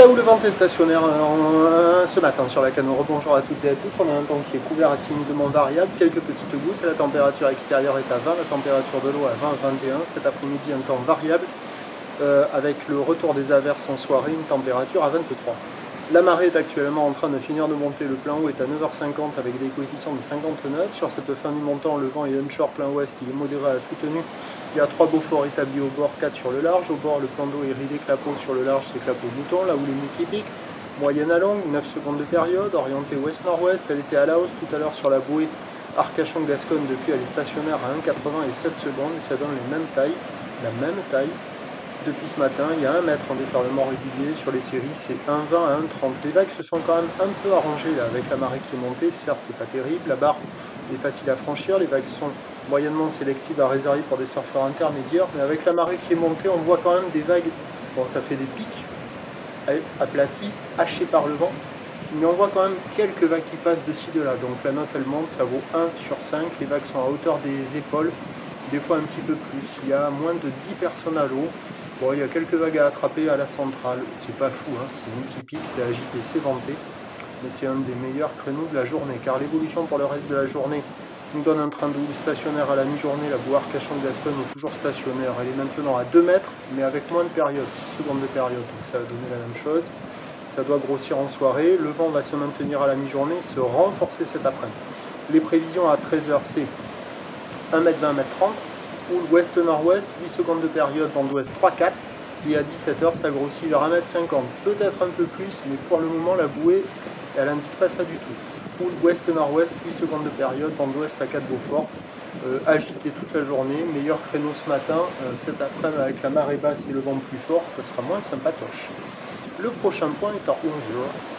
là où le vent est stationnaire ce matin sur la Canore. Bonjour à toutes et à tous, on a un temps qui est couvert à timidement variable, quelques petites gouttes, la température extérieure est à 20, la température de l'eau à 20-21, cet après-midi un temps variable avec le retour des averses en soirée, une température à 23. La marée est actuellement en train de finir de monter, le plein haut est à 9h50 avec des coefficients de 59. Sur cette fin du montant, le vent est onshore plein ouest, il est modéré à soutenu. Il y a 3 Beauforts établis au bord, 4 sur le large. Au bord, le plan d'eau est ridé clapot, sur le large c'est clapot mouton, là où les moules piquent. Moyenne à longue, 9 secondes de période, orientée ouest-nord-ouest, elle était à la hausse tout à l'heure sur la bouée Arcachon-Gascogne, depuis elle est stationnaire à 1,80 et 7 secondes, et ça donne les mêmes tailles, la même taille. Depuis ce matin, il y a 1 mètre en déferlement régulier, sur les séries c'est 1,20 à 1,30. Les vagues se sont quand même un peu arrangées là, avec la marée qui est montée, certes c'est pas terrible, la barre est facile à franchir, les vagues sont moyennement sélectives à réserver pour des surfeurs intermédiaires, mais avec la marée qui est montée, on voit quand même des vagues, bon ça fait des pics aplatis, hachés par le vent, mais on voit quand même quelques vagues qui passent de ci de là, donc la note elle monte, ça vaut 1 sur 5, les vagues sont à hauteur des épaules, des fois un petit peu plus, il y a moins de 10 personnes à l'eau. Bon, il y a quelques vagues à attraper à la centrale, c'est pas fou, hein, c'est multiplique, c'est agité, c'est venté, mais c'est un des meilleurs créneaux de la journée, car l'évolution pour le reste de la journée nous donne un train de houle stationnaire à la mi-journée, la bouée Arcachon-Gascogne est toujours stationnaire, elle est maintenant à 2 mètres, mais avec moins de période, 6 secondes de période, donc ça va donner la même chose, ça doit grossir en soirée, le vent va se maintenir à la mi-journée, se renforcer cet après-midi. Les prévisions à 13h, c'est 1m20, 1m30, houle ouest-nord-ouest, 8 secondes de période, vent d'ouest 3-4, et à 17h ça grossit vers 1m50, peut-être un peu plus, mais pour le moment la bouée, elle n'indique pas ça du tout. Houle ouest-nord-ouest, 8 secondes de période, vent d'ouest à 4 Beaufort, agité toute la journée, meilleur créneau ce matin, cet après-midi avec la marée basse et le vent plus fort, ça sera moins sympatoche. Le prochain point est à 11h.